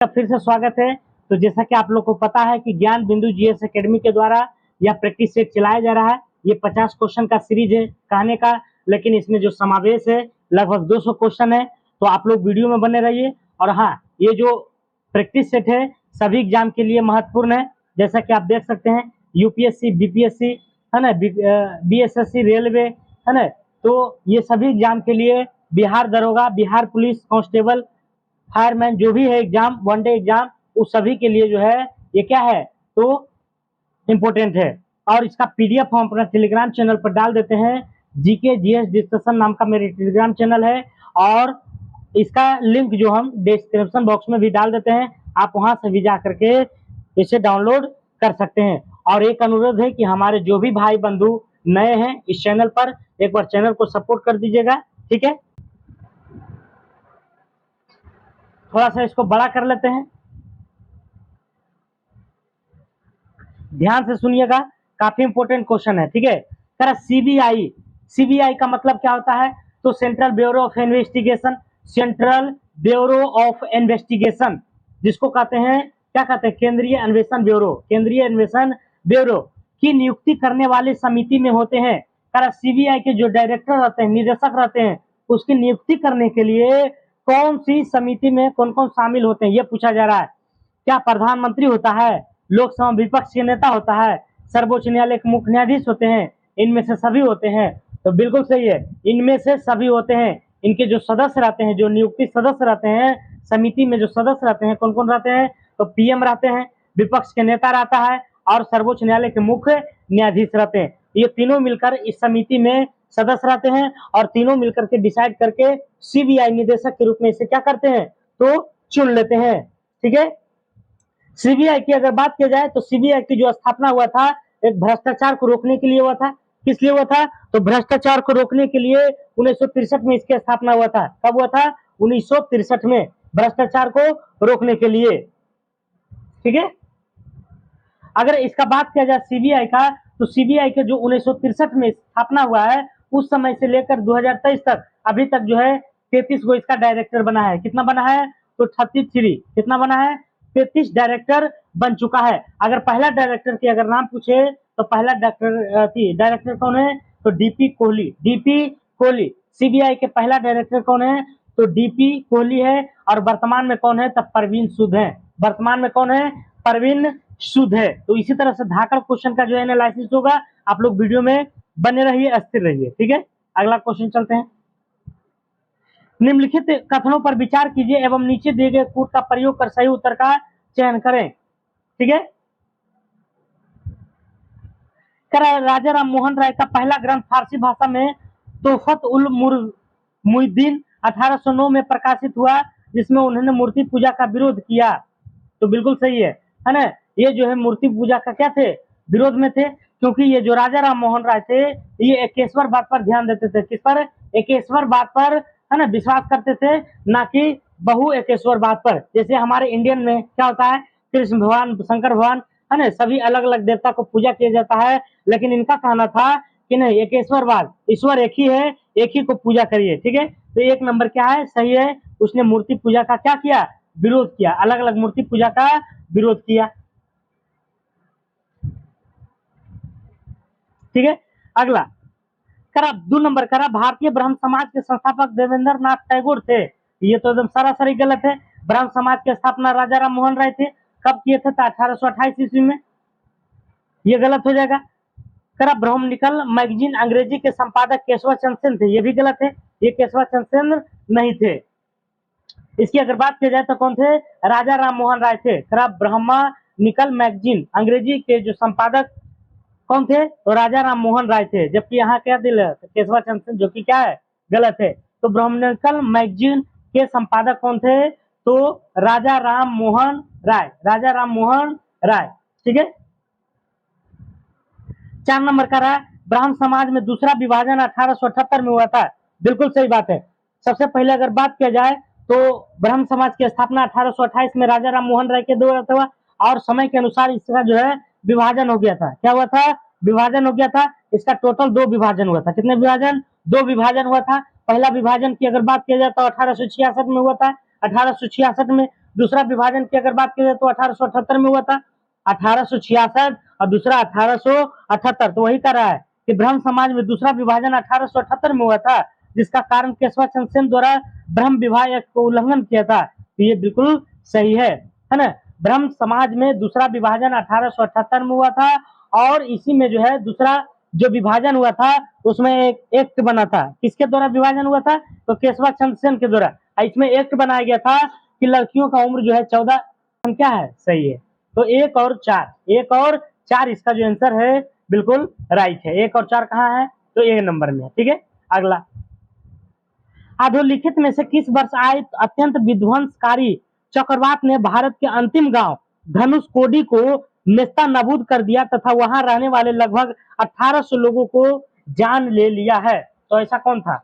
फिर से स्वागत है। तो जैसा कि आप लोग को पता है कि ज्ञान बिंदु जीएस एकेडमी के द्वारा यह प्रैक्टिस सेट चलाया जा रहा है। ये 50 क्वेश्चन का सीरीज है कहने का, लेकिन इसमें जो समावेश है लगभग 200 क्वेश्चन है। तो आप लोग वीडियो में बने रहिए। और हाँ, ये जो प्रैक्टिस सेट है सभी एग्जाम के लिए महत्वपूर्ण है। जैसा कि आप देख सकते हैं यूपीएससी, बीपीएससी है ना, बीएसएससी, रेलवे है ना, तो ये सभी एग्जाम के लिए, बिहार दरोगा, बिहार पुलिस कांस्टेबल, फायरमैन, जो भी है एग्जाम, वनडे एग्जाम, उस सभी के लिए जो है ये क्या है तो इम्पोर्टेंट है। और इसका पीडीएफ हम अपना टेलीग्राम चैनल पर डाल देते हैं। जीके जीएस डिस्कशन नाम का मेरे टेलीग्राम चैनल है, और इसका लिंक जो हम डिस्क्रिप्शन बॉक्स में भी डाल देते हैं। आप वहां से भी जा करके इसे डाउनलोड कर सकते हैं। और एक अनुरोध है कि हमारे जो भी भाई बंधु नए हैं इस चैनल पर, एक बार चैनल को सपोर्ट कर दीजिएगा, ठीक है। थोड़ा सा इसको बड़ा कर लेते हैं, ध्यान से सुनिएगा, काफी इंपॉर्टेंट क्वेश्चन है, ठीक है। कह सीबीआई, सीबीआई का मतलब क्या होता है? तो central bureau of investigation, central bureau of investigation, जिसको कहते हैं, क्या कहते हैं, केंद्रीय अन्वेषण ब्यूरो, केंद्रीय अन्वेषण ब्यूरो की नियुक्ति करने वाली समिति में होते हैं। सीबीआई के जो डायरेक्टर रहते हैं, निदेशक रहते हैं, उसकी नियुक्ति करने के लिए कौन सी समिति में कौन कौन शामिल होते हैं, ये पूछा जा रहा है। क्या प्रधानमंत्री होता है, लोकसभा विपक्ष के नेता होता है, सर्वोच्च न्यायालय के मुख्य न्यायाधीश होते हैं, इनमें से सभी होते हैं? तो बिल्कुल सही है, इनमें से सभी होते हैं। इनके जो सदस्य रहते हैं, जो नियुक्ति सदस्य रहते हैं, समिति में जो सदस्य रहते हैं, कौन कौन रहते हैं? तो पीएम रहते हैं, विपक्ष के नेता रहता है, और सर्वोच्च न्यायालय के मुख्य न्यायाधीश रहते हैं। ये तीनों मिलकर इस समिति में सदस्य रहते हैं, और तीनों मिलकर के डिसाइड करके सीबीआई निदेशक के रूप में इसे क्या करते हैं तो चुन लेते हैं, ठीक है। सीबीआई की अगर बात किया जाए तो सीबीआई की जो स्थापना हुआ था, एक भ्रष्टाचार को रोकने के लिए हुआ था। किस लिए हुआ था? तो भ्रष्टाचार को रोकने के लिए 1963 में इसकी स्थापना हुआ था। कब हुआ था? 1963 में, भ्रष्टाचार को रोकने के लिए, ठीक है। अगर इसका बात किया जाए सीबीआई का, तो सीबीआई के जो 1963 में स्थापना हुआ है, उस समय से लेकर 2023 तक अभी तक जो है 33 को इसका डायरेक्टर बना है। कितना बना है? तो 33, कितना बना है? 33 डायरेक्टर बन चुका है। अगर पहला डायरेक्टर की अगर नाम पूछे तो पहला डायरेक्टर कौन है? तो DP Kohli, DP Kohli. CBI के पहला डायरेक्टर कौन है? तो डीपी कोहली है। और वर्तमान में कौन है? तब परवीन सूद है। वर्तमान में कौन है? परवीन सूद है। तो इसी तरह से धाकड़ क्वेश्चन का जो एनालिसिस होगा, आप लोग वीडियो में बने रहिए, अस्थिर रहिए, ठीक है। अगला क्वेश्चन चलते हैं। निम्नलिखित कथनों पर विचार कीजिए एवं नीचे दिए गए कूट का प्रयोग कर सही उत्तर का चयन करें, ठीक है। राजा राम मोहन राय का पहला ग्रंथ फारसी भाषा में तोहफत उल मुइद्दीन 1809 में प्रकाशित हुआ, जिसमें उन्होंने मूर्ति पूजा का विरोध किया। तो बिल्कुल सही है ना। ये जो है मूर्ति पूजा का क्या थे? विरोध में थे, क्योंकि ये जो राजा राम मोहन राय थे, ये एकेश्वर बात पर ध्यान देते थे। किस पर? एकेश्वर बात पर, है ना, विश्वास करते थे, ना कि बहु एकेश्वर बात पर। जैसे हमारे इंडियन में क्या होता है, कृष्ण भगवान, शंकर भगवान, है ना, सभी अलग अलग देवता को पूजा किया जाता है, लेकिन इनका कहना था कि नहीं, एकेश्वरवाद, ईश्वर एक ही है, एक ही को पूजा करिए, ठीक है। तो एक नंबर क्या है? सही है। उसने मूर्ति पूजा का क्या किया? विरोध किया, अलग अलग मूर्ति पूजा का विरोध किया, ठीक है। अगला करा 2 नंबर करा, भारतीय ब्रह्म समाज के संस्थापक देवेंद्र नाथ टैगोर थे। ये तो एकदम सरासरी गलत है। ब्रह्म समाज की स्थापना राजा राम मोहन राय थे। कब किए थे? 1828 ईस्वी में। ये गलत हो जाएगा। करा ब्रह्मनिकल मैगजीन अंग्रेजी के संपादक केशव चंद्र सेन थे। ये भी गलत है, ये केशव चंद्र सेन नहीं थे। इसकी अगर बात की जाए तो कौन थे? राजा राम मोहन राय थे। करा ब्रह्मा निकल मैगजीन अंग्रेजी के जो संपादक कौन थे? तो राजा राम मोहन राय थे। जबकि यहाँ क्या दिल है? केशव चंद्र सेन, जो कि क्या है? गलत है। तो ब्रह्मनिकल मैगजीन के संपादक कौन थे? तो राजा राम मोहन राय, राजा राम मोहन राय, ठीक है। 4 नंबर का रहा, ब्राह्मण समाज में दूसरा विभाजन 1878 में हुआ था। बिल्कुल सही बात है। सबसे पहले अगर बात किया जाए तो ब्राह्मण समाज की स्थापना 1828 में राजा राम मोहन राय के द्वारा हुआ, और समय के अनुसार इसका जो है विभाजन हो गया था। क्या हुआ था? विभाजन हो गया था। इसका टोटल 2 विभाजन हुआ था। कितने विभाजन? 2 विभाजन हुआ था। पहला विभाजन की अगर बात किया जाए तो 1866 में हुआ था। 1866 में दूसरा विभाजन की अगर बात की जाए तो 1878 में हुआ था, 1866 और दूसरा 1878। तो वही कर रहा है कि ब्रह्म समाज में दूसरा विभाजन 1878 में हुआ था, जिसका कारण केशव चंद्र सेन द्वारा ब्रह्म विवाह एक्ट को उल्लंघन किया था। तो ये बिल्कुल सही है ना। ब्रह्म समाज में दूसरा विभाजन 1878 में हुआ था, और इसी में जो है दूसरा जो विभाजन हुआ था उसमें एक एक्ट बना था। किसके द्वारा विभाजन हुआ था? तो केशव चंद्र सेन के द्वारा। इसमें एक्ट बनाया गया था कि लड़कियों का उम्र जो है 14 क्या है, सही है। तो 1 और 4, 1 और 4 इसका जो आंसर है बिल्कुल राइट है। 1 और 4 कहाँ है? तो 1 नंबर में है। ठीक है, अगला, अधोलिखित में से किस वर्ष आए अत्यंत विध्वंसकारी चक्रवात ने भारत के अंतिम गांव धनुषकोडी को नेस्तनाबूद कर दिया तथा वहां रहने वाले लगभग 1800 लोगों को जान ले लिया है? तो ऐसा कौन था?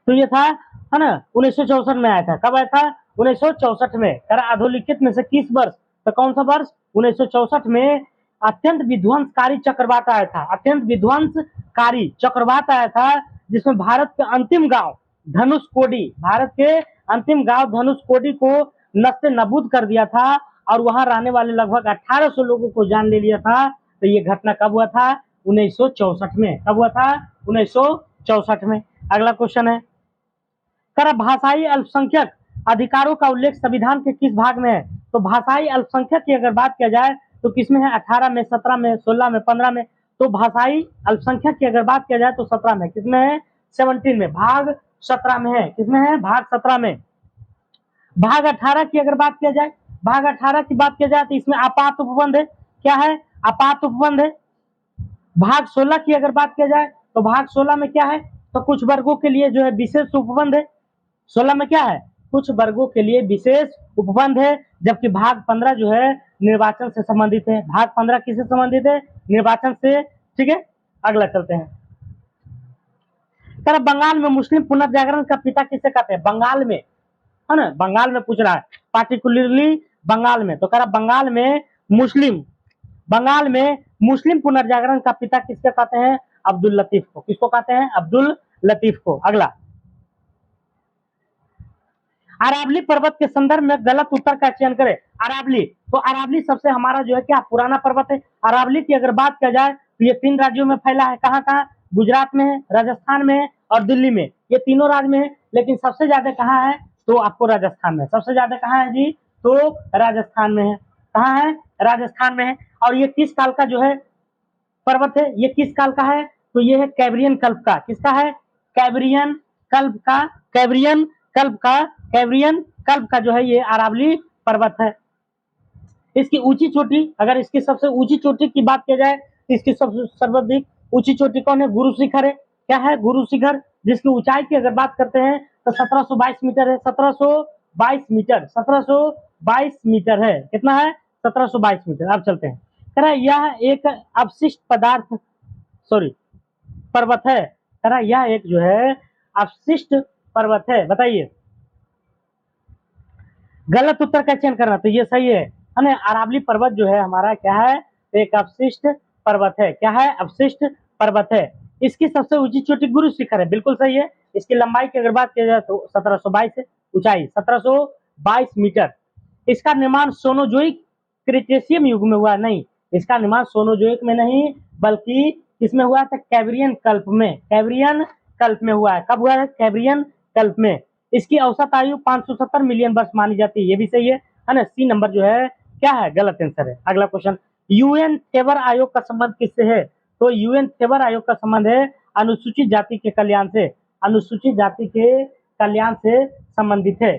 तो ये था, है ना, 1964 में आया था। कब आया था? 1964 में। अधोलिखित में से किस वर्ष? तो कौन सा वर्ष? 1964 में अत्यंत विध्वंसकारी चक्रवात आया था। अत्यंत विध्वंसकारी चक्रवात आया था जिसमें भारत के अंतिम गांव धनुषकोडी, भारत के अंतिम गांव धनुषकोडी को नस्ते नबूद कर दिया था और वहां रहने वाले लगभग 1800 लोगों को जान ले लिया था। तो ये घटना कब हुआ था? 1964 में। कब हुआ था? 1964 में। अगला क्वेश्चन है, भाषाई अल्पसंख्यक अधिकारों का उल्लेख संविधान के किस भाग में है? तो भाषाई अल्पसंख्यक की अगर बात किया जाए तो किसमें है? 18 में, 17 में, 16 में, 15 में। तो भाषाई अल्पसंख्यक की अगर बात किया जाए तो 17 में। किसमें है? 17 में, भाग 17 में है। किसमें है? भाग 17 में। भाग 18 की अगर बात किया जाए, भाग 18 की बात किया जाए तो इसमें आपात उपबंध है। क्या है? आपात उपबंध है। भाग 16 की अगर बात किया जाए तो भाग 16 में क्या है? तो कुछ वर्गों के लिए जो है विशेष उपबंध है। 16 में क्या है? कुछ वर्गों के लिए विशेष उपबंध है। जबकि भाग 15 जो है निर्वाचन से संबंधित है। भाग 15 किससे संबंधित है? निर्वाचन से। ठीक है, अगला चलते हैं। बंगाल में मुस्लिम पुनर्जागरण का पिता किसे कहते हैं? बंगाल में, है ना, बंगाल में पूछ रहा है, पार्टिकुलरली बंगाल में। तो बंगाल में मुस्लिम पुनर्जागरण का पिता किसके कहते हैं? अब्दुल लतीफ को। किसको कहते हैं? अब्दुल लतीफ को। अगला, अरावली पर्वत के संदर्भ में गलत उत्तर का चयन करें। अरावली, तो अरावली सबसे हमारा जो है क्या पुराना पर्वत है। अरावली की अगर बात किया जाए तो ये 3 राज्यों में फैला है। कहाँ कहाँ? गुजरात में है, राजस्थान में है और दिल्ली में। ये तीनों राज्य में है, लेकिन सबसे ज्यादा कहाँ है? तो आपको राजस्थान में। सबसे ज्यादा कहाँ है जी? तो राजस्थान में है। कहाँ है? राजस्थान में है। और ये किस काल का जो है पर्वत है? ये किस काल का है? तो ये है कैब्रियन कल्प का। किसका है? कैब्रियन कल्प का। कैब्रियन कल्प का। कैब्रियन कल्प का जो है ये अरावली पर्वत है। इसकी ऊंची चोटी, अगर इसकी सबसे ऊंची चोटी की बात की जाए तो इसकी सबसे सर्वाधिक ऊंची चोटी कौन है? गुरु शिखर है। क्या है? गुरु शिखर, जिसकी ऊंचाई की अगर बात करते हैं तो 1722 मीटर है। 1722 मीटर, 1722 मीटर है। कितना है? 1722 मीटर। अब चलते हैं। कह रहा है यह एक अवशिष्ट पदार्थ, सॉरी, पर्वत है। कह रहा है यह एक जो है अवशिष्ट पर्वत है। बताइए, गलत उत्तर का चयन करना। तो ये सही है ना। अरावली पर्वत जो है हमारा क्या है? एक अवशिष्ट पर्वत है। क्या है? अवशिष्ट पर्वत है। इसकी सबसे ऊंची चोटी गुरु शिखर है। बिल्कुल सही है। इसकी लंबाई की अगर बात किया जाए तो 1722 है। ऊंचाई 1722 मीटर। इसका निर्माण सोनोजोइक क्रिटेशियम युग में हुआ। नहीं, इसका निर्माण सोनोजोइक में नहीं बल्कि किसमें हुआ था? कैब्रियन कल्प में। कैब्रियन कल्प में हुआ है। कब हुआ है? कैब्रियन कल्प में। इसकी औसत आयु 570 मिलियन वर्ष मानी जाती है। ये भी सही है ना। सी नंबर जो है क्या है? गलत आंसर है। अगला क्वेश्चन, यूएन थेबर आयोग का संबंध किससे है? तो यूएन थेबर आयोग का संबंध है अनुसूचित जाति के कल्याण से। अनुसूचित जाति के कल्याण से संबंधित है।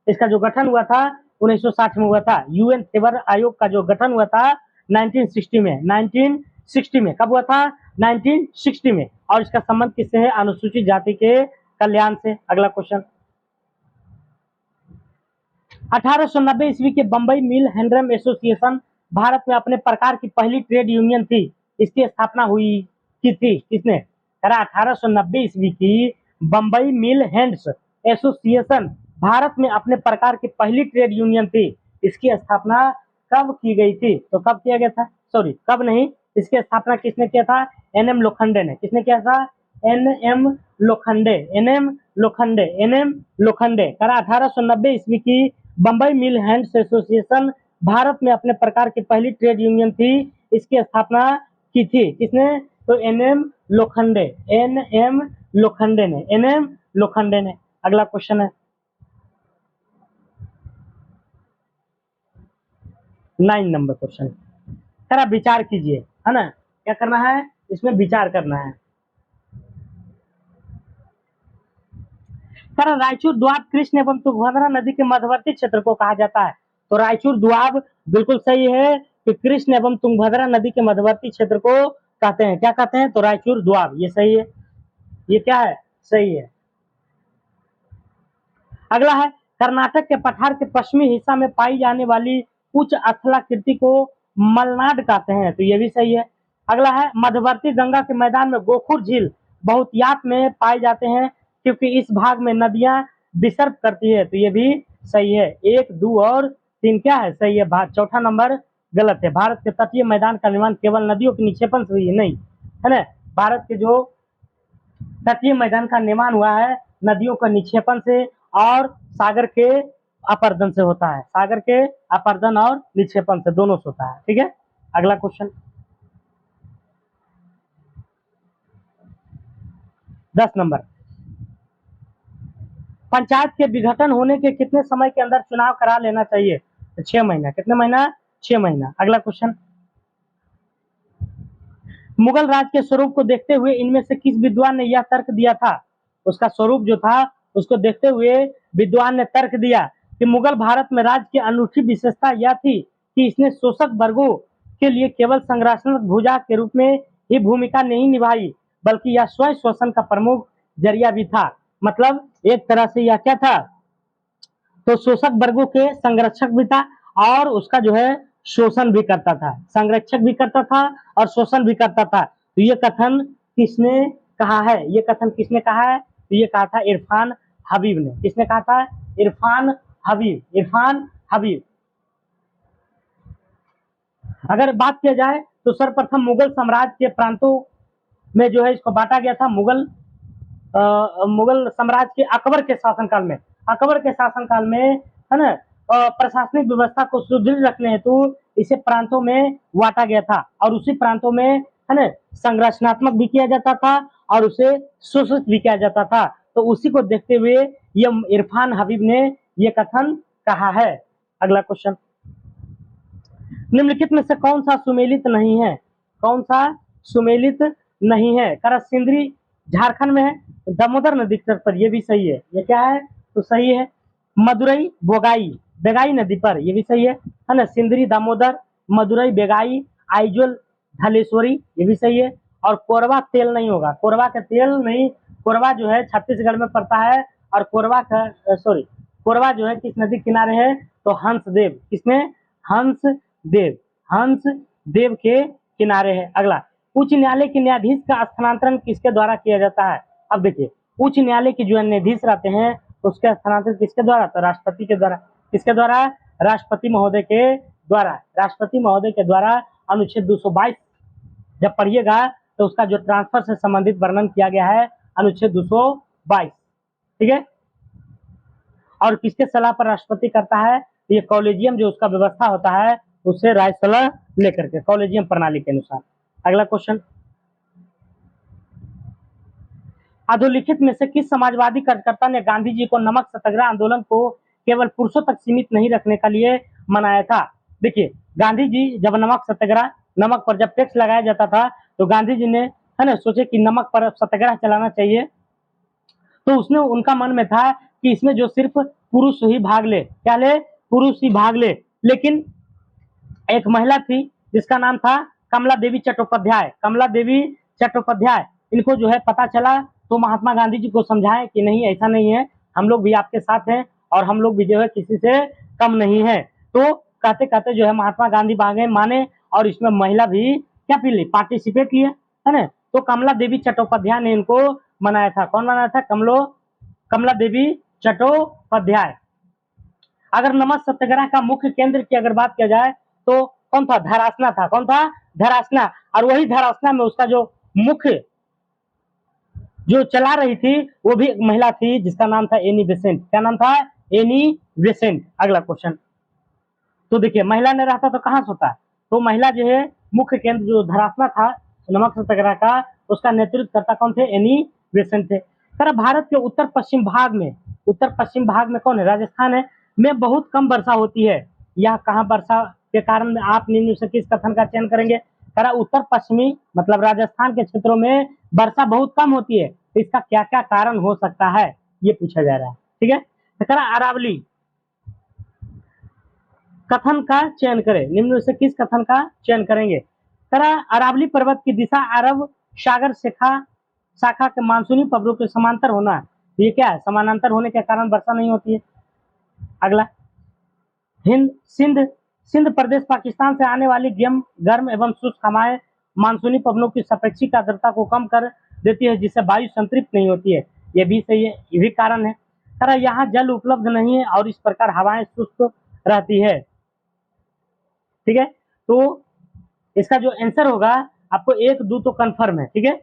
इसका जो गठन हुआ था 1960 में हुआ था। यूएन थेबर आयोग का जो गठन हुआ था 1960 में। 1960 में। कब हुआ था? 1960 में। और इसका संबंध किससे है? अनुसूचित जाति के कल्याण से। अगला क्वेश्चन, 1890 ईस्वी के बंबई मिल हैंडलम एसोसिएशन भारत में अपने प्रकार की पहली ट्रेड यूनियन थी। इसकी स्थापना हुई की थी किसने? 1890 ईस्वी की Bambai mill hands association Bharat में अपने प्रकार की पहली ट्रेड यूनियन थी। इसकी स्थापना कब की गई थी? तो कब किया गया था? सॉरी, कब नहीं, इसकी स्थापना किसने किया था? एनएम लोखंडे ने। किसने किया था? N M Lokhande. N M Lokhande, N M Lokhande. करा 1890 ईस्वी की Bambai mill hands association Bharat में अपने प्रकार की पहली ट्रेड यूनियन थी। इसकी स्थापना की थी किसने? तो एनएम लोखंडे, एनएम लोखंडे ने, एनएम लोखंडे ने। अगला क्वेश्चन है 9 नंबर क्वेश्चन। सर आप विचार कीजिए, है ना, क्या करना है इसमें, विचार करना है। सर रायचूर द्वाब कृष्ण एवं तुंगभद्रा नदी के मध्यवर्ती क्षेत्र को कहा जाता है। तो रायचूर द्वाब बिल्कुल सही है कि कृष्ण एवं तुंगभद्रा नदी के मध्यवर्ती क्षेत्र को कहते हैं, क्या कहते हैं? तो रायचूर द्वाब, ये सही है, ये क्या है, सही है। अगला है कर्नाटक के पठार के पश्चिमी हिस्सा में पाई जाने वाली उच्च स्थलाकृति को मलनाड कहते हैं, तो ये भी सही है। अगला है मध्यवर्ती गंगा के मैदान में गोखुर झील बहुतायत में पाए जाते हैं क्योंकि इस भाग में नदियां विसर्ग करती है, तो ये भी सही है। 1, 2 और 3 क्या है, सही है। चौथा नंबर गलत है। भारत के तटीय मैदान का निर्माण केवल नदियों के निक्षेपण से हुई है, नहीं, है ना। भारत के जो तटीय मैदान का निर्माण हुआ है नदियों का निक्षेपण से और सागर के अपर्दन से होता है, सागर के अपर्दन और निक्षेपण से, दोनों से होता है, ठीक है। अगला क्वेश्चन 10 नंबर। पंचायत के विघटन होने के कितने समय के अंदर चुनाव करा लेना चाहिए? तो 6 महीना। कितने महीना? 6 महीना। अगला क्वेश्चन, मुगल राज के स्वरूप को देखते हुए इनमें से किस विद्वान ने यह तर्क दिया था? उसका स्वरूप जो था उसको देखते हुए विद्वान ने तर्क दिया कि मुगल भारत में राज की अनूठी विशेषता यह थी कि इसने शोषक वर्गों के लिए केवल संरक्षण भुजा के रूप में ही भूमिका नहीं निभाई बल्कि यह स्वयं शोषण का प्रमुख जरिया भी था। मतलब एक तरह से यह क्या था, तो शोषक वर्गों के संरक्षक भी था और उसका जो है शोषण भी करता था, संरक्षक भी करता था और शोषण भी करता था। तो ये कथन किसने कहा है? ये कथन किसने कहा है? तो ये कहा था इरफान हबीब ने। किसने कहा था? इरफान हबीब, इरफान हबीब। अगर बात किया जाए तो सर्वप्रथम मुगल साम्राज्य के प्रांतों में जो है इसको बांटा गया था। मुगल साम्राज्य के अकबर के शासनकाल में, अकबर के शासनकाल में, है ना, प्रशासनिक व्यवस्था को सुदृढ़ रखने हेतु इसे प्रांतों में बांटा गया था और उसी प्रांतों में, है ना, संरचनात्मक भी किया जाता था और उसे शोषित भी किया जाता था। तो उसी को देखते हुए ये इरफान हबीब ने ये कथन कहा है। अगला क्वेश्चन, निम्नलिखित में से कौन सा सुमेलित नहीं है? कौन सा सुमेलित नहीं है? करा सिंदरी झारखंड में है, दामोदर नदी तट पर, ये भी सही है। ये क्या है? तो सही है। मदुरई बोगाई बेगाई नदी पर, ये भी सही है ना। सिंदरी दामोदर, मदुरई बेगाई, आइजोल धलेश्वरी, ये भी सही है। और कोरबा तेल नहीं होगा, कोरबा का तेल नहीं। कोरबा जो है छत्तीसगढ़ में पड़ता है और कोरबा का कोरबा जो है किस नदी किनारे है? तो हंसदेव, किसमें? हंस देव, हंस देव के किनारे है। अगला, उच्च न्यायालय के न्यायाधीश का स्थानांतरण किसके द्वारा किया जाता है? अब देखिए, उच्च न्यायालय के जो न्यायाधीश रहते हैं उसके स्थानांतरण किसके द्वारा? तो राष्ट्रपति के द्वारा। किसके द्वारा? राष्ट्रपति महोदय के द्वारा। राष्ट्रपति महोदय के द्वारा अनुच्छेद 222 जब पढ़िएगा तो उसका जो ट्रांसफर से संबंधित वर्णन किया गया है अनुच्छेद 222, ठीक है। और किसके सलाह पर राष्ट्रपति करता है? ये कॉलेजियम जो उसका व्यवस्था होता है उससे राय सलाह लेकर के, कॉलेजियम प्रणाली के अनुसार। अगला क्वेश्चन, अधोलिखित में से किस समाजवादी कार्यकर्ता ने गांधी जी को नमक सत्याग्रह आंदोलन को केवल पुरुषों तक सीमित नहीं रखने के लिए मनाया था? देखिए, गांधी जी जब नमक सत्याग्रह, नमक पर जब टैक्स लगाया जाता था तो गांधी जी ने, है ना, सोचे कि नमक पर सत्याग्रह चलाना चाहिए। तो उसने, उनका मन में था कि इसमें जो सिर्फ पुरुष ही भाग ले, क्या ले? पुरुष ही भाग ले। लेकिन एक महिला थी जिसका नाम था कमला देवी चट्टोपाध्याय, कमला देवी चट्टोपाध्याय। इनको जो है पता चला तो महात्मा गांधी जी को समझाएं कि नहीं, ऐसा नहीं है, हम लोग भी आपके साथ हैं और हम लोग भी जो है किसी से कम नहीं है। तो कहते कहते जो है महात्मा गांधी मांगे माने और इसमें महिला भी क्या पी ली, पार्टिसिपेट किया, है ना। तो कमला देवी चट्टोपाध्याय ने इनको मनाया था। कौन मनाया था? कमला देवी चट्टोपाध्याय। अगर नमक सत्याग्रह का मुख्य केंद्र की अगर बात किया जाए तो कौन था? धरासना था। कौन था? धरासना। और वही धरासना में उसका जो मुख्य जो चला रही थी वो भी एक महिला थी जिसका नाम था एनी बेसेंट। क्या नाम था? Annie Besant. अगला क्वेश्चन। तो देखिए महिला ने रहता तो कहाँ से होता है? तो महिला जो है मुख्य केंद्र जो धरासना था नमक सत्याग्रह का, उसका नेतृत्व करता कौन थे? एनी बेसेंट थे। सर भारत के उत्तर पश्चिम भाग में, उत्तर पश्चिम भाग में कौन है? राजस्थान है, में बहुत कम वर्षा होती है। यह कहाँ वर्षा के कारण आप निम्न से किस कथन का चयन करेंगे? करा उत्तर पश्चिमी मतलब राजस्थान के क्षेत्रों में वर्षा बहुत कम होती है, तो इसका क्या क्या कारण हो सकता है ये पूछा जा रहा है। ठीक है, तो करा अरावली कथन का चयन करें, निम्न से किस कथन का चयन करेंगे? करा अरावली पर्वत की दिशा अरब सागर शाखा के मानसूनी पवनों के समांतर होना, ये क्या है? समानांतर होने के कारण वर्षा नहीं होती है। अगला, हिंद सिंध सिंध प्रदेश पाकिस्तान से आने वाली गर्म एवं शुष्क हवाएं मानसूनी पवनों की सापेक्षिक आर्द्रता को कम कर देती है, जिससे वायु संतृप्त नहीं होती है। ये भी सही है, ये भी कारण है। तरह यहाँ जल उपलब्ध नहीं है और इस प्रकार हवाएं शुष्क रहती है। ठीक है, तो इसका जो आंसर होगा आपको 1-2 तो कंफर्म है। ठीक है,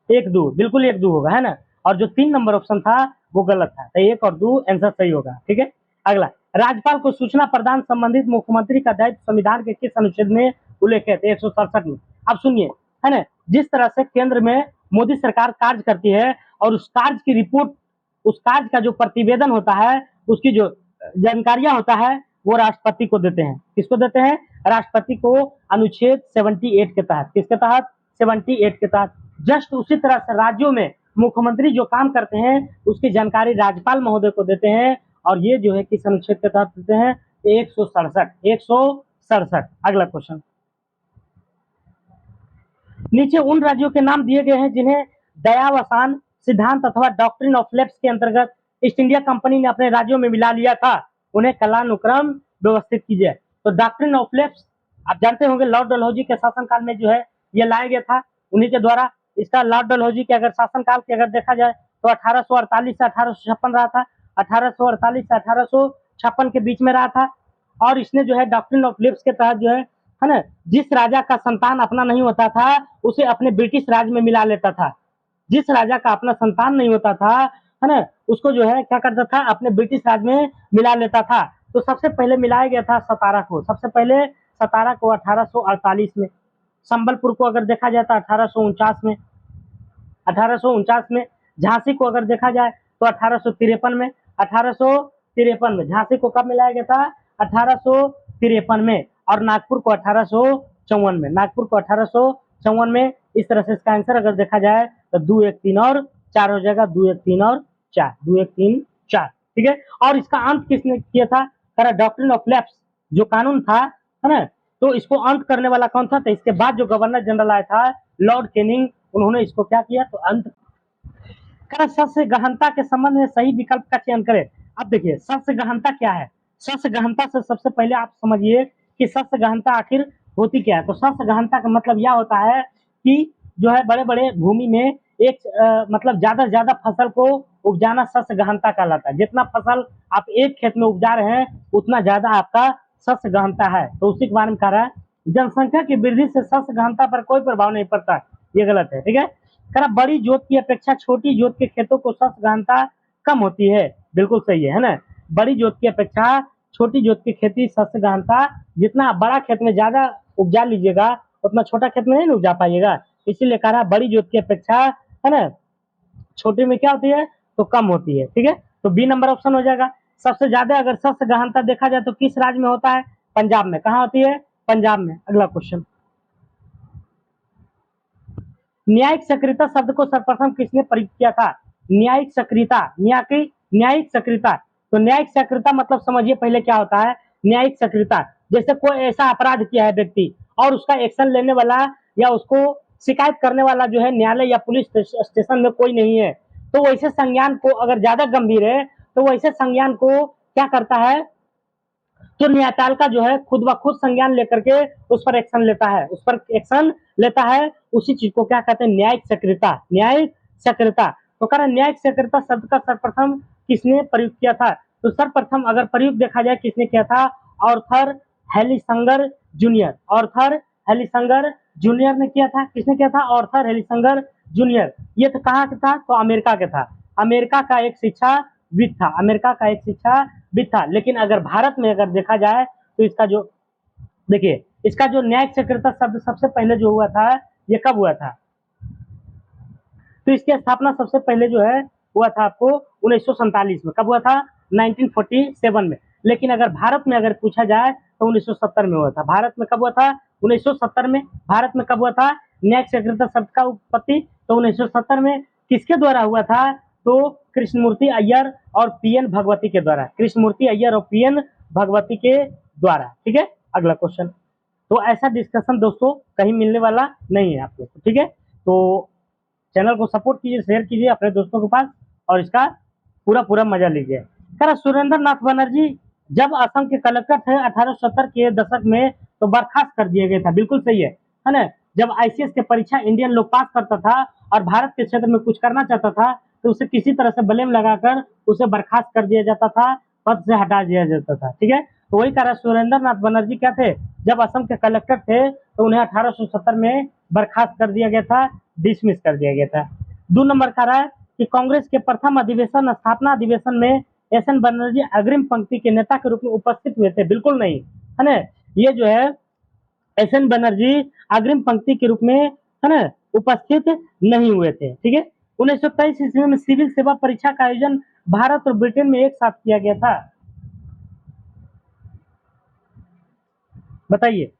1-2 बिल्कुल 1-2 होगा, है ना। और जो 3 नंबर ऑप्शन था वो गलत था, तो 1 और 2 आंसर सही होगा। ठीक है, अगला, राज्यपाल को सूचना प्रदान संबंधित मुख्यमंत्री का दायित्व संविधान के किस अनुच्छेद में उल्लेख है? 167 में। अब सुनिए, है ना, जिस तरह से केंद्र में मोदी सरकार कार्य करती है और उस कार्य की रिपोर्ट, उस कार्य का जो प्रतिवेदन होता है, उसकी जो जानकारियां होता है वो राष्ट्रपति को देते हैं। किसको देते हैं? राष्ट्रपति को, अनुच्छेद 78 के तहत। किसके तहत? 78 के तहत। जस्ट उसी तरह से राज्यों में मुख्यमंत्री जो काम करते हैं उसकी जानकारी राज्यपाल महोदय को देते हैं, और ये जो है किस अनुच्छेद के तहत देते हैं? 167। अगला क्वेश्चन। नीचे उन राज्यों के नाम दिए गए हैं जिन्हें दयावसान सिद्धांत अथवा डॉक्ट्रिन ऑफ लैप्स के अंतर्गत ईस्ट इंडिया कंपनी ने अपने राज्यों में मिला लिया था, उन्हें कालानुक्रम व्यवस्थित कीजिए। तो डॉक्ट्रिन ऑफ लैप्स आप जानते होंगे लॉर्ड डलहौजी के शासनकाल में जो है ये लाया गया था, उन्हीं के द्वारा। इसका लॉर्ड डलहौजी के अगर शासनकाल की अगर देखा जाए तो 1848 से 1856 रहा था, 1848 से 1856 के बीच में रहा था। और इसने जो है डॉक्ट्रिन ऑफ लैप्स के तहत जो है ना, जिस राजा का संतान अपना नहीं होता था उसे अपने ब्रिटिश राज में मिला लेता था। जिस राजा का अपना संतान नहीं होता था, है ना, उसको जो है क्या करता था? अपने ब्रिटिश राज में मिला लेता था। तो सबसे पहले मिलाया गया था सतारा को, सबसे पहले सतारा को 1848 में। संबलपुर को अगर देखा जाए तो 1849 में, 1849 में। झांसी को अगर देखा जाए तो 1853 में, 1853 में। झांसी को कब मिलाया गया था? 1853 में। और नागपुर को 1854 में, नागपुर को 1854 में। इस तरह से इसका आंसर अगर देखा जाए तो 2 1 3 और 4 हो जाएगा, 2 1 3 और 4, 2 1 3 4। ठीक है, और इसका अंत किसने किया था? डॉक्ट्रिन ऑफ लैप्स जो कानून था, है ना, तो इसको अंत करने वाला कौन था? तो इसके बाद जो गवर्नर जनरल आया था लॉर्ड कैनिंग, उन्होंने इसको क्या किया? तो अंत। सस्य गहनता के संबंध में सही विकल्प का चयन करें। अब देखिए सस्य गहनता क्या है? सस्य गहनता से सबसे पहले आप समझिए कि सस्य गहनता आखिर होती क्या है। तो सस्य गहनता का मतलब यह होता है कि जो है बड़े बड़े भूमि में एक मतलब ज्यादा से ज्यादा फसल को उपजाना सस्य गहनता कहलाता है। जितना फसल आप एक खेत में उपजा रहे हैं उतना ज्यादा आपका सस्य गहनता है। तो उसी के बारे में कह रहा है जनसंख्या की वृद्धि से सस्य गहनता पर कोई प्रभाव नहीं पड़ता, ये गलत है। ठीक है, करा बड़ी जोत की अपेक्षा छोटी जोत के खेतों को सस्य गहनता कम होती है, बिल्कुल सही है ना। बड़ी जोत की अपेक्षा छोटी जोत की खेती सस्य गहनता, जितना बड़ा खेत में ज्यादा उपजा लीजिएगा उतना छोटा खेत में नहीं उपजा पाइएगा, इसीलिए कह रहा बड़ी जोत की अपेक्षा, है ना, छोटे में क्या होती है? तो कम होती है। ठीक है, तो बी नंबर ऑप्शन हो जाएगा। सबसे ज्यादा अगर सस्य गहनता देखा जाए तो किस राज्य में होता है? पंजाब में। कहाँ होती है? पंजाब में। अगला क्वेश्चन। न्यायिक सक्रियता शब्द को सर्वप्रथम किसने प्रयुक्त किया था? न्यायिक सक्रियता, न्यायिक सक्रियता। तो न्यायिक सक्रियता मतलब समझिए पहले क्या होता है? न्यायिक सक्रियता जैसे कोई ऐसा अपराध किया है व्यक्ति और उसका एक्शन लेने वाला या उसको शिकायत करने वाला जो है न्यायालय या पुलिस स्टेशन में कोई नहीं है, तो वैसे संज्ञान को अगर ज्यादा गंभीर है तो वैसे संज्ञान को क्या करता है? तो न्यायपाल का जो है खुद ब खुद संज्ञान लेकर के उस पर एक्शन लेता है, उस पर एक्शन लेता है। उसी चीज को क्या कहते हैं? न्यायिक सक्रियता, न्यायिक सक्रियता। तो कह रहा न्यायिक सक्रियता शब्द का सर्वप्रथम किसने प्रयुक्त किया था? तो सर्वप्रथम अगर प्रयुक्त देखा जाए किसने किया था? Arthur Schlesinger junior, Arthur Schlesinger junior ने किया था। किसने किया था? Arthur Schlesinger junior. ये तो कहाँ का था? तो अमेरिका का था। अमेरिका का एक शिक्षाविद था, अमेरिका का एक शिक्षाविद था। लेकिन अगर भारत में अगर देखा जाए तो इसका जो, देखिए, इसका जो न्यायिक सेक्रेटरी शब्द सबसे पहले जो हुआ था, ये कब हुआ था? तो इसकी स्थापना सबसे पहले जो है हुआ था आपको 1947 में। कब हुआ था? 1947 में। लेकिन अगर भारत में अगर पूछा जाए तो 1970 में हुआ था। भारत में कब हुआ था? 1970 में। भारत में कब हुआ था न्यायिक सेक्रेटरी शब्द का उत्पत्ति? तो 1970 में। किसके द्वारा हुआ था? तो कृष्णमूर्ति अय्यर और पीएन भगवती के द्वारा। कृष्णमूर्ति अय्यर और पीएन भगवती के द्वारा। ठीक है, अगला क्वेश्चन। तो ऐसा डिस्कशन दोस्तों कहीं मिलने वाला नहीं है आप लोग को। ठीक है, तो चैनल को सपोर्ट कीजिए, शेयर कीजिए अपने दोस्तों के पास और इसका पूरा पूरा मजा लीजिए। कह रहा सुरेंद्र नाथ बनर्जी जब असम के कलेक्टर थे 1870 के दशक में तो बर्खास्त कर दिया गया था। बिल्कुल सही है ना? जब आईसीएस की परीक्षा इंडियन लोग पास करता था और भारत के क्षेत्र में कुछ करना चाहता था तो उसे किसी तरह से ब्लेम लगाकर उसे बर्खास्त कर दिया जाता था, पद से हटा दिया जाता था। ठीक है, तो वही कह रहा सुरेंद्र नाथ बनर्जी क्या थे? जब असम के कलेक्टर थे तो उन्हें 1870 में बर्खास्त कर दिया गया था, डिसमिस कर दिया गया था। 2 नंबर का रहा है कि कांग्रेस के प्रथम अधिवेशन स्थापना अधिवेशन में एस एन बनर्जी अग्रिम पंक्ति के नेता के रूप में उपस्थित हुए थे। बिल्कुल नहीं, है ना? ये जो है एस एन बनर्जी अग्रिम पंक्ति के रूप में, है ना, उपस्थित नहीं हुए थे। ठीक है, 1923 ईस्वी में सिविल सेवा परीक्षा का आयोजन भारत और ब्रिटेन में एक साथ किया गया था। बताइए।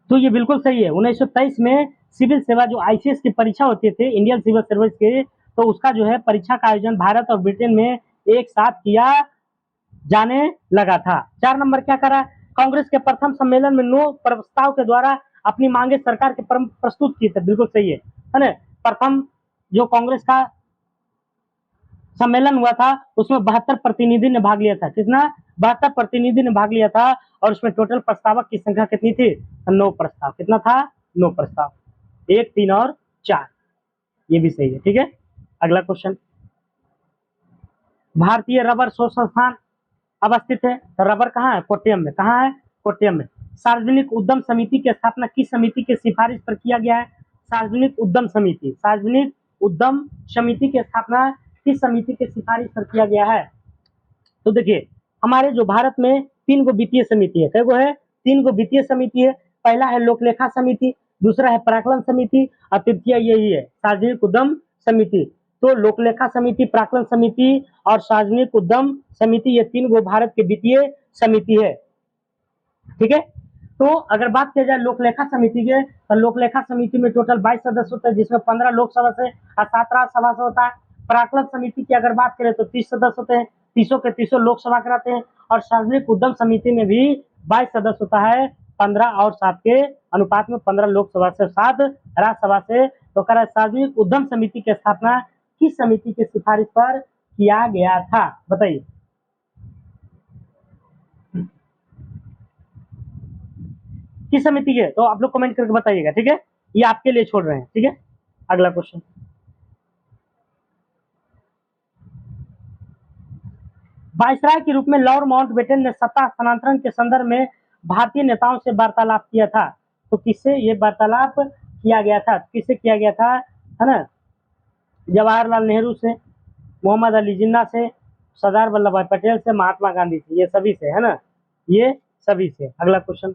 तो ये बिल्कुल सही है। 1923 में सिविल सेवा जो आईसीएस की परीक्षा होती थी, इंडियन सिविल सर्विस के, तो उसका जो है परीक्षा का आयोजन भारत और ब्रिटेन में एक साथ किया जाने लगा था। 4 नंबर क्या करा? कांग्रेस के प्रथम सम्मेलन में 9 प्रस्ताव के द्वारा अपनी मांगे सरकार के प्रस्तुत की थे। बिल्कुल सही है ना? प्रथम जो कांग्रेस का सम्मेलन हुआ था उसमें 72 प्रतिनिधि ने भाग लिया था। कितना? 72 प्रतिनिधि ने भाग लिया था और उसमें टोटल प्रस्तावक की संख्या कितनी थी? 9 प्रस्ताव। कितना था? 9 प्रस्ताव। 1, 3 और 4। ये भी सही है। ठीक है, अगला क्वेश्चन। भारतीय रबर शोध संस्थान अवस्थित है। तो रबर कहाँ है? कोट्टयम में। कहाँ है? कोट्टयम में। सार्वजनिक उद्यम समिति की स्थापना किस समिति के सिफारिश पर किया गया है? सार्वजनिक उद्यम समिति। सार्वजनिक उद्यम समिति की स्थापना किस समिति के सिफारिश पर किया गया है? तो देखिए, हमारे जो भारत में 3 गो वित्तीय समिति है। कई गो है? 3 गो वित्तीय समिति है। पहला है लोकलेखा समिति, दूसरा है प्राक्कलन समिति और तृतीय यही है सार्वजनिक उद्यम समिति। तो लोकलेखा समिति, प्राक्कलन समिति और सार्वजनिक उद्यम समिति, ये 3 गो भारत के वित्तीय समिति है। ठीक है, तो अगर बात किया जाए लोकलेखा समिति के, तो लोकलेखा समिति में टोटल 22 सदस्य होते हैं, जिसमें 15 लोकसभा से और 7 राज्यसभा से होता है। प्राक्कलन समिति की अगर बात करें तो 30 सदस्य होते हैं, 30 के 30 लोकसभा के रहते हैं। और सार्वजनिक उद्यम समिति में भी 22 सदस्य होता है, 15 और 7 के अनुपात में, 15 लोकसभा से 7 राज्यसभा से। तो कह रहा है सार्वजनिक उद्यम समिति की स्थापना किस समिति की सिफारिश पर किया गया था? बताइए। किस समिति के? तो आप लोग कमेंट करके बताइएगा। ठीक है, ये आपके लिए छोड़ रहे हैं। ठीक है, अगला क्वेश्चन। वायसराय के रूप में लॉर्ड माउंटबेटन ने सत्ता हस्तांतरण के संदर्भ में भारतीय नेताओं से वार्तालाप किया था। तो किससे ये वार्तालाप किया गया था? किससे किया गया था? है ना? जवाहरलाल नेहरू से, मोहम्मद अली जिन्ना से, सरदार वल्लभ भाई पटेल से, महात्मा गांधी से, ये सभी से, है ना? ये सभी से। अगला क्वेश्चन।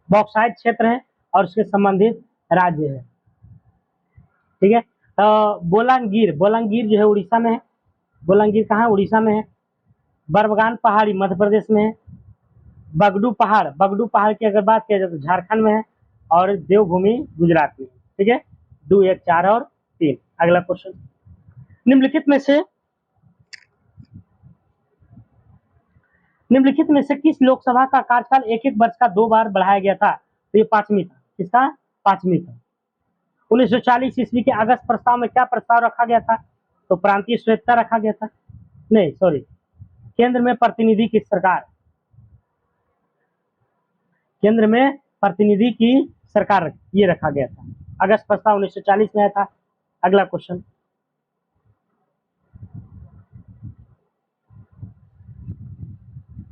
बॉक्साइट क्षेत्र है और उसके संबंधित राज्य है। ठीक है, बोलांगीर, बोलांगीर जो है उड़ीसा में है। बोलांगीर कहाँ? उड़ीसा में है। बरबगान पहाड़ी मध्य प्रदेश में है। बगडू पहाड़, बगडू पहाड़ की अगर बात किया जाए तो झारखंड में है। और देवभूमि गुजरात में। ठीक है, 2, 1, 4 और 3। अगला क्वेश्चन। निम्नलिखित में से किस लोकसभा का कार्यकाल 1-1 वर्ष का 2 बार बढ़ाया गया था? तो ये 5वीं था। किसका? 5वीं था। 1940 ईस्वी के अगस्त प्रस्ताव में क्या प्रस्ताव रखा गया था? तो प्रांतीय स्वायत्तता रखा गया था। नहीं, सॉरी, केंद्र में प्रतिनिधि की सरकार, केंद्र में प्रतिनिधि की सरकार, ये रखा गया था। अगस्त प्रस्ताव 1940 में आया था। अगला क्वेश्चन।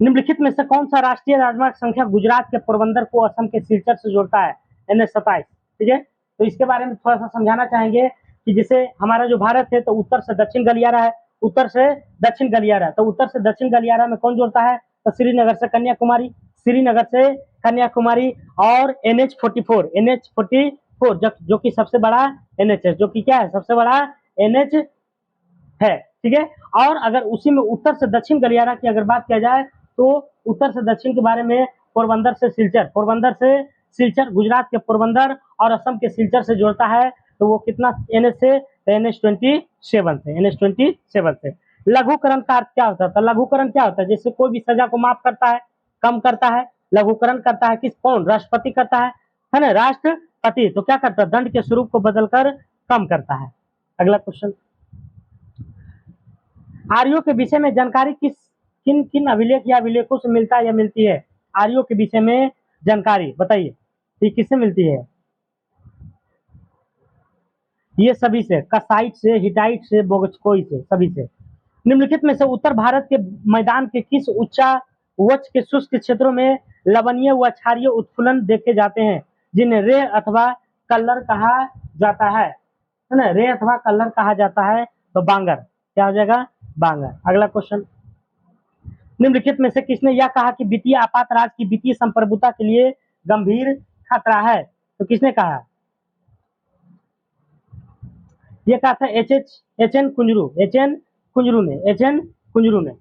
निम्नलिखित में से कौन सा राष्ट्रीय राजमार्ग संख्या गुजरात के पोरबंदर को असम के सिलचर से जोड़ता है? NH 27। ठीक है, तो इसके बारे में थोड़ा सा समझाना चाहेंगे कि जैसे हमारा जो भारत है तो उत्तर से दक्षिण गलियारा है, उत्तर से दक्षिण गलियारा, तो उत्तर से दक्षिण गलियारा में कौन जोड़ता है? तो श्रीनगर से कन्याकुमारी, श्रीनगर से कन्याकुमारी। और NH 44 जो कि सबसे बड़ा NH है, जो कि क्या है? सबसे बड़ा NH है। ठीक है, और अगर उसी में उत्तर से दक्षिण गलियारा की अगर बात किया जाए तो उत्तर से दक्षिण के बारे में पोरबंदर से सिलचर, पोरबंदर से सिलचर, गुजरात के पोरबंदर और असम के सिलचर से जोड़ता है, तो वो कितना NH से? NH 27 से, NH 27 से। लघुकरण का अर्थ क्या होता है? तो लघुकरण क्या होता है? जैसे कोई भी सजा को माफ करता है, कम करता है, लघुकरण करता है। किस? कौन? राष्ट्रपति करता है ना, राष्ट्रपति। तो क्या करता है? दंड के स्वरूप को बदलकर कम करता है। अगला क्वेश्चन, आर्यों के विषय में जानकारी किन किन अभिलेख या अभिलेखों से मिलता है या मिलती है? आर्यों के विषय में जानकारी बताइए, ये किससे मिलती है? ये सभी से, कसाइट से, हिटाइट से, बोगचकोई से, सभी से। निम्नलिखित में से उत्तर भारत के मैदान के किस उच्च के शुष्क क्षेत्रों में लवणीय व क्षारीय उत्फुल्लन देखे जाते हैं, जिन्हें रेह अथवा कल्लर कहा जाता है ना? रेह अथवा कल्लर कहा जाता है। तो बांगर, क्या हो जाएगा? बांगर। अगला क्वेश्चन, निम्नलिखित में से किसने यह कहा कि वित्तीय आपात राज्य की वित्तीय संप्रभुता के लिए गंभीर खतरा है? तो किसने कहा? ये कहा था एच एन कुंजरू ने।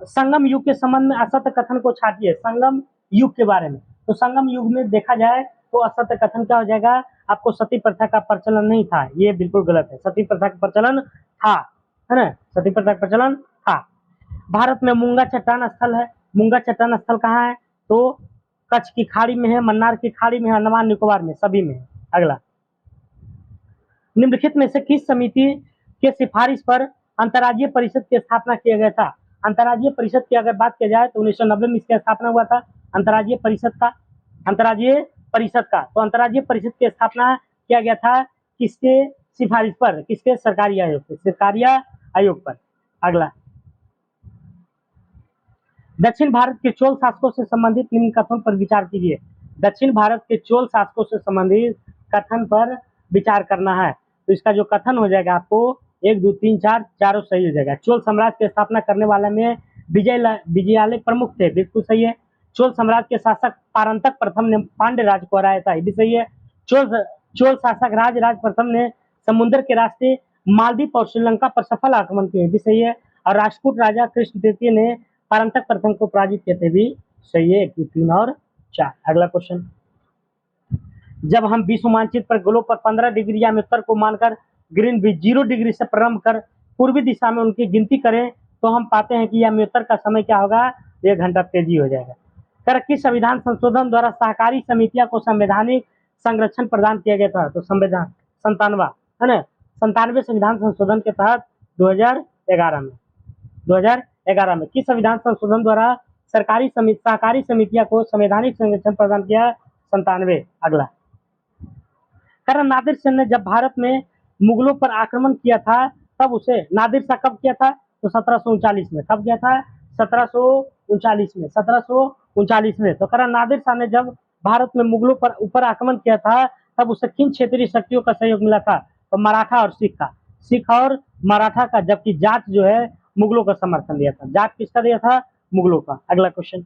संगम युग के संबंध में असत्य कथन को छाटिए, संगम युग के बारे में। तो संगम युग में देखा जाए तो असत्य कथन क्या हो जाएगा? आपको सती प्रथा का प्रचलन नहीं था, ये बिल्कुल गलत है। सती प्रथा का प्रचलन था, है ना, सती प्रथा का प्रचलन था। भारत में मूंगा चट्टान स्थल है, मूंगा चट्टान स्थल कहाँ है? तो कच्छ की खाड़ी में है, मन्नार की खाड़ी में है, अंडमान निकोबार में, सभी में है। अगला, निम्नलिखित में से किस समिति के सिफारिश पर अंतर्राज्यीय परिषद की स्थापना किया गया था? अंतर्राज्यीय परिषद की अगर बात किया जाए तो 1990 में इसकी स्थापना हुआ था, अंतर्राज्यीय परिषद का। तो अंतर्राज्यीय परिषद की स्थापना किया गया था किसके सिफारिश पर? किसके? सरकारी आयोग के, सरकारी आयोग पर। अगला, दक्षिण भारत के चोल शासकों से संबंधित निम्न कथन पर विचार कीजिए। दक्षिण भारत के चोल शासकों से संबंधित कथन पर विचार करना है। तो इसका जो कथन हो जाएगा आपको 1, 2, 3, 4 चारों सही हो जाएगा। चोल साम्राज्य की स्थापना करने वाले में विजयालय प्रमुख थे, बिल्कुल सही है। चोल साम्राज्य के शासक पारंतक प्रथम ने पांड्य राज को हराया था, ये भी सही है। चोल शासक राज प्रथम ने समुद्र के रास्ते मालदीव और श्रीलंका पर सफल आक्रमण किए, भी सही है। और राजपूत राजा कृष्ण तृतीय ने पारंतक प्रथम को पराजित किए थे, भी सही है। 1, 2, 3 और 4। अगला क्वेश्चन, जब हम विश्व मानचित्र पर ग्लोब पर 15 डिग्री या उत्तर को मानकर ग्रीनविच 0 डिग्री से प्रारंभ कर पूर्वी दिशा में उनकी गिनती करें तो हम पाते हैं कि यह उत्तर का समय क्या होगा? 1 घंटा तेजी हो जाएगा। किस संविधान संशोधन द्वारा सहकारी समितियों को संवैधानिक संरक्षण प्रदान किया गया था? तो संविधान 97 है ना, 97 संविधान संशोधन के तहत 2011 में किस संविधान संशोधन द्वारा सहकारी समितियों को संवैधानिक संरक्षण प्रदान किया? 97। अगला, नादिर शाह ने जब भारत में मुगलों पर आक्रमण किया था तब उसे नादिर शाह कब किया था? तो 1739 में। कब किया था? 1739 में, 1739 में। तो नादिर शाह ने जब भारत में मुगलों पर ऊपर आक्रमण किया था तब उसे किन क्षेत्रीय शक्तियों का सहयोग मिला था? तो मराठा और सिख का, सिख और मराठा का, जबकि जाट जो है मुगलों का समर्थन दिया था। जाट किसका दिया था? मुगलों का। अगला क्वेश्चन,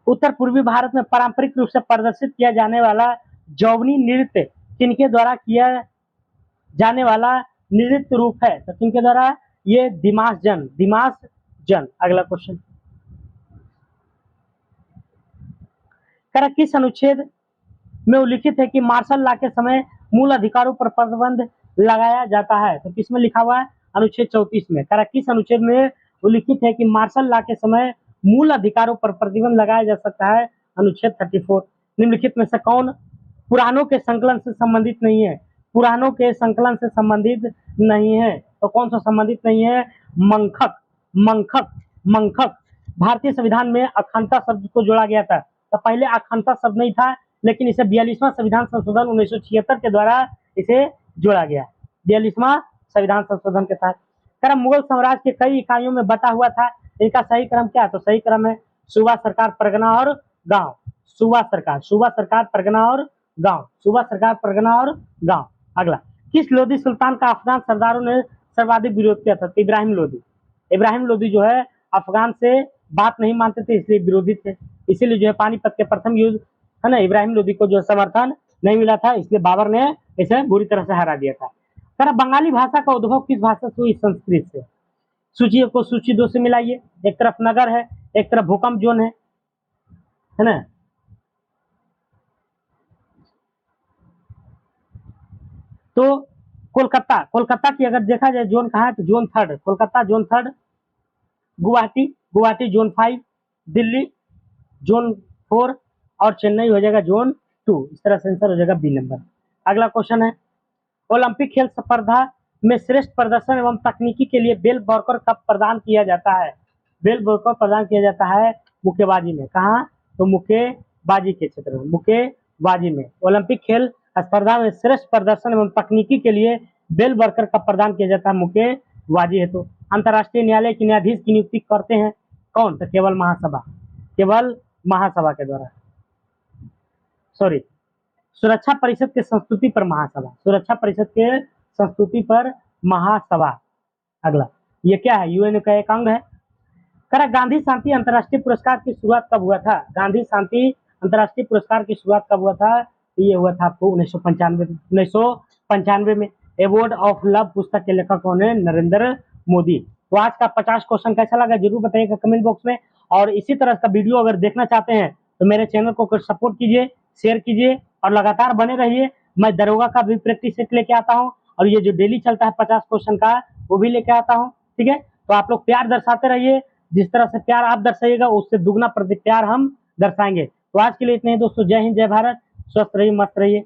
उत्तर पूर्वी भारत में पारंपरिक रूप से प्रदर्शित किया जाने वाला जौवनी नृत्य किनके द्वारा किया जाने वाला नृत्य रूप है? तो किनके द्वारा? ये दिमास जन। अगला क्वेश्चन, किस अनुच्छेद में उल्लिखित है कि मार्शल लॉ के समय मूल अधिकारों पर प्रतिबंध लगाया जाता है? तो किसमें लिखा हुआ है? अनुच्छेद 34 में। किस अनुच्छेद में उल्लिखित है कि मार्शल लॉ के समय मूल अधिकारों पर प्रतिबंध लगाया जा सकता है? अनुच्छेद 34। निम्नलिखित में से कौन पुराणों के संकलन से संबंधित नहीं है? पुराणों के संकलन से संबंधित नहीं है, तो कौन सा संबंधित नहीं है? मंखक। भारतीय संविधान में अखंडता शब्द को जोड़ा गया था, तो पहले अखंडता शब्द नहीं था, लेकिन इसे 42वां संविधान संशोधन 1976 के द्वारा इसे जोड़ा गया। 42वां संविधान संशोधन के तहत। मुगल साम्राज्य के कई इकाइयों में बटा हुआ था, इनका सही क्रम क्या है? तो सही क्रम है सूबा, सरकार, परगना और गांव। सूबा सरकार, परगना और गांव। सूबा सरकार, परगना और गांव। अगला, किस लोधी सुल्तान का अफगान सरदारों ने सर्वाधिक विरोध किया था? तो इब्राहिम लोधी। इब्राहिम लोधी जो है अफगान से बात नहीं मानते थे, इसलिए विरोधी थे। इसीलिए जो है पानीपत के प्रथम युद्ध है ना, इब्राहिम लोधी को जो समर्थन नहीं मिला था, इसलिए बाबर ने इसे बुरी तरह से हरा दिया था। सर बंगाली भाषा का उद्भव किस भाषा से हुई? संस्कृत से। सूची को सूची 2 से मिलाइए। एक तरफ नगर है, एक तरफ भूकंप जोन है ना। तो कोलकाता की अगर देखा जाए जोन कहाँ है, तो zone 3, Kolkata zone 3, Guwahati zone 5, Delhi zone 4 और चेन्नई हो जाएगा जोन 2। इस तरह से आंसर हो जाएगा बी नंबर। अगला क्वेश्चन है, ओलंपिक खेल स्पर्धा में श्रेष्ठ प्रदर्शन एवं तकनीकी के लिए बेल वॉकर कप प्रदान किया जाता है? बेल वॉकर प्रदान किया जाता है मुक्केबाजी में। कहाँ? तो मुक्केबाजी के क्षेत्र में, मुक्केबाजी में ओलंपिक खेल स्पर्धा में श्रेष्ठ प्रदर्शन एवं तकनीकी के लिए बेल वर्कर कप प्रदान किया जाता है मुक्केबाजी है। तो अंतर्राष्ट्रीय न्यायालय के न्यायाधीश की नियुक्ति करते हैं कौन? तो केवल महासभा, केवल महासभा के द्वारा। सॉरी, सुरक्षा परिषद के संस्तुति पर महासभा, सुरक्षा परिषद के संस्तुति पर महासभा। अगला, ये क्या है? यूएन का एक अंग है। करा गांधी शांति अंतर्राष्ट्रीय पुरस्कार की शुरुआत कब हुआ था? गांधी शांति अंतर्राष्ट्रीय पुरस्कार की शुरुआत कब हुआ था? ये हुआ था आपको 1995 में। अवार्ड ऑफ लव पुस्तक के लेखक कौन है? नरेंद्र मोदी। तो आज का 50 क्वेश्चन कैसा लगा जरूर बताइएगा कमेंट बॉक्स में। और इसी तरह का वीडियो अगर देखना चाहते हैं तो मेरे चैनल को सपोर्ट कीजिए, शेयर कीजिए और लगातार बने रहिए। मैं दरोगा का भी प्रैक्टिस सेट लेके आता हूँ और ये जो डेली चलता है 50 क्वेश्चन का वो भी लेके आता हूँ। ठीक है, तो आप लोग प्यार दर्शाते रहिए। जिस तरह से प्यार आप दर्शाइएगा उससे दुगना प्रति प्यार हम दर्शाएंगे। तो आज के लिए इतने ही दोस्तों। जय हिंद, जय भारत, स्वस्थ रहिए, मस्त रहिए।